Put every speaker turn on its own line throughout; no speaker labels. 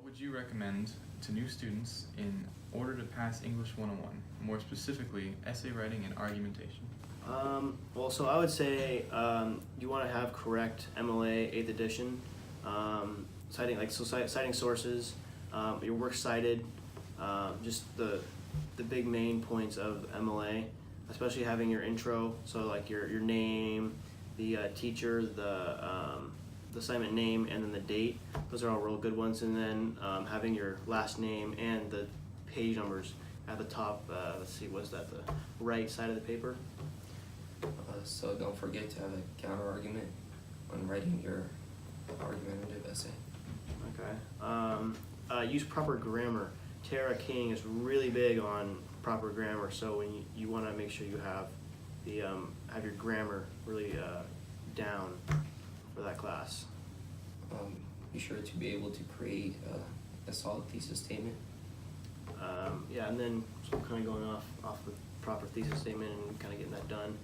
would you recommend to new students in order to pass English 101, more specifically essay writing and argumentation?
So I would say you want to have correct MLA 8th edition, citing sources, your works cited, just the big main points of MLA, especially having your intro, so like your name, the teacher, the assignment name, and then the date. Those are all real good ones. And then having your last name and the page numbers at the top. Let's see, what's that? The right side of the paper.
So don't forget to have a counter argument when writing your argumentative essay.
Okay. Use proper grammar. Tara King is really big on proper grammar, so when you want to make sure you have the have your grammar really down for that class.
Be sure to be able to create a solid thesis statement.
Yeah, and then so kind of going off the proper thesis statement and kind of getting that done.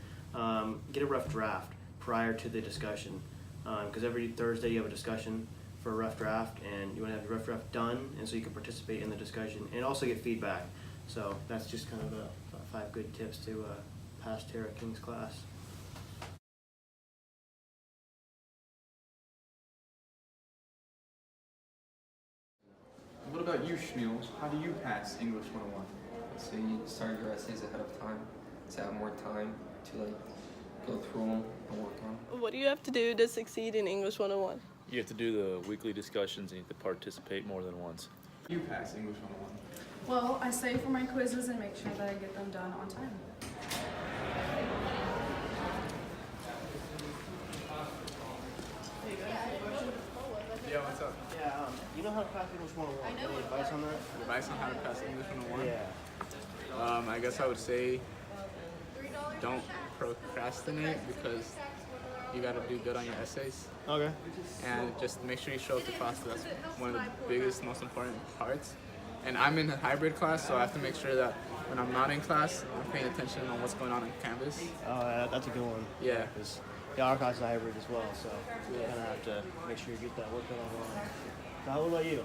Get a rough draft prior to the discussion, because every Thursday you have a discussion for a rough draft, and you want to have your rough draft done, and so you can participate in the discussion and also get feedback. So that's just kind of 5 good tips to pass Tara King's class.
What about you, Shmuel? How do you pass English 101?
So you start your essays ahead of time to have more time to go through them and work on them.
What do you have to do to succeed in English 101?
You have to do the weekly discussions and you have to participate more than once.
You pass English 101.
Well, I study for my quizzes and make sure that I get them done on time.
Yeah, what's up?
Yeah, you know how to pass English 101? Any advice on that?
Advice on how to pass English 101?
Yeah.
I guess I would say don't procrastinate because you got to do good on your essays.
Okay.
And just make sure you show up to class. That's one of the biggest, most important parts. And I'm in a hybrid class, so I have to make sure that when I'm not in class, I'm paying attention on what's going on in Canvas.
Oh, that's a good one.
Yeah.
Yeah, our class is hybrid as well, so you kind of have to make sure you get that work done online. So how about you?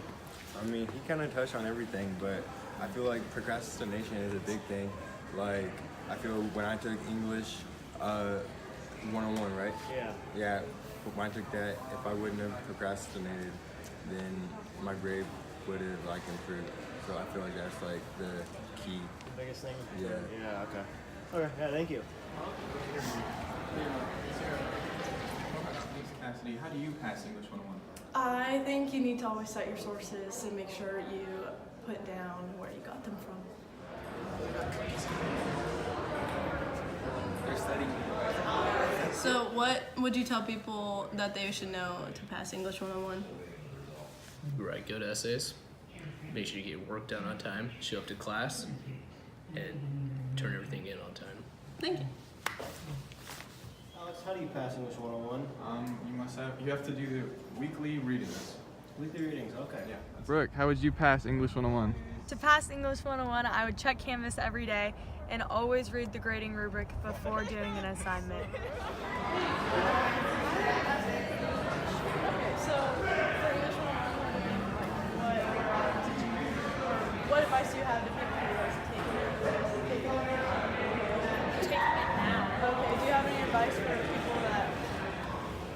I mean, he kind of touched on everything, but I feel like procrastination is a big thing. Like, I feel when I took English 101, right?
Yeah.
Yeah, when I took that, if I wouldn't have procrastinated, then my grade would have like improved. So I feel like that's like the key.
The biggest thing?
Yeah.
Yeah, okay. Okay, yeah, thank you.
Cassidy, how do you pass English 101?
I think you need to always cite your sources and make sure you put down where you got them from.
They're studying.
So what would you tell people that they should know to pass English 101?
Write good essays, make sure you get your work done on time, show up to class, and turn everything in on time.
Thank you.
Alex, how do you pass English 101?
You have to do the weekly readings.
Weekly readings, okay.
Yeah.
Brooke, how would you pass English 101?
To pass English 101, I would check Canvas every day and always read the grading rubric before doing an assignment.
So, for English 101, what advice do you have to people who are taking it now? Okay, do you have any advice for people that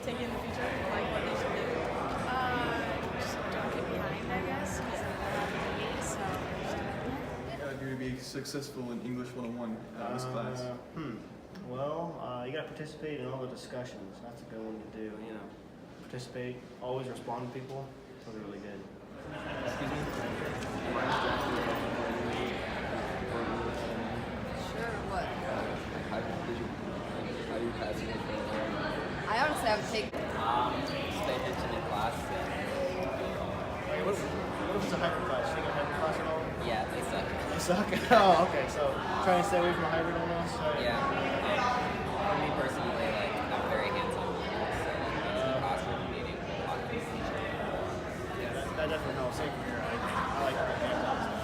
take it in the future, like what they should do?
Just don't get behind, I guess, because I have to be, so
What do you do to be successful in English 101 this class?
Well, you gotta participate in all the discussions. That's a good one to do, you know. Participate, always respond to people. Those are really good. Excuse me?
Sure, what?
How do you pass English 101?
I honestly have to take.
Stay attention in class.
What if it's a hybrid class? You got a hybrid class at all?
Yeah, they suck.
You suck? Oh, okay. So trying to stay away from a hybrid almost? Or?
Yeah. For me personally, I'm very hands-on.
That definitely helps. Same for here. I like to get hands-on stuff.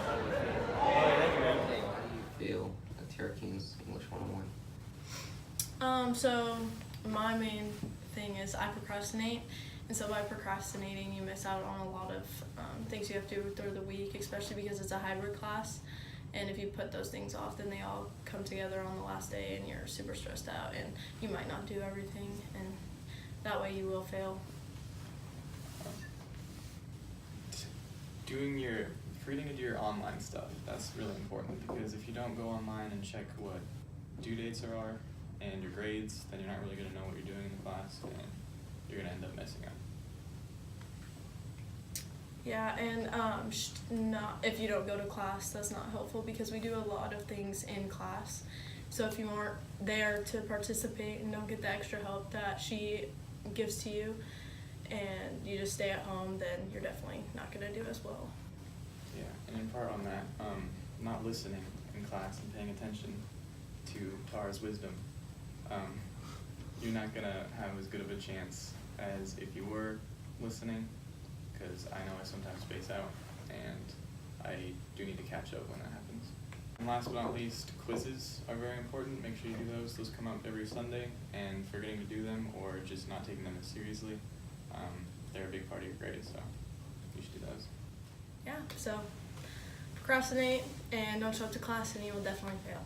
Alright, thank you, man.
How do you feel at Tara King's English 101?
So my main thing is I procrastinate, And so by procrastinating, you miss out on a lot of things you have to do through the week, especially because it's a hybrid class. And if you put those things off, then they all come together on the last day and you're super stressed out and you might not do everything, and that way you will fail.
Reading into your online stuff, that's really important, because if you don't go online and check what due dates there are and your grades, then you're not really going to know what you're doing in the class, and you're going to end up messing up.
Yeah, and if you don't go to class, that's not helpful, because we do a lot of things in class. So if you aren't there to participate and don't get the extra help that she gives to you, and you just stay at home, then you're definitely not going to do as well.
Yeah, and in part on that, not listening in class and paying attention to Tara's wisdom, you're not going to have as good of a chance as if you were listening, because I know I sometimes space out, and I do need to catch up when that happens. And last but not least, quizzes are very important. Make sure you do those. Those come up every Sunday, and forgetting to do them or just not taking them as seriously, they're a big part of your grades, so you should do those.
Yeah, so procrastinate and don't show up to class and you will definitely fail.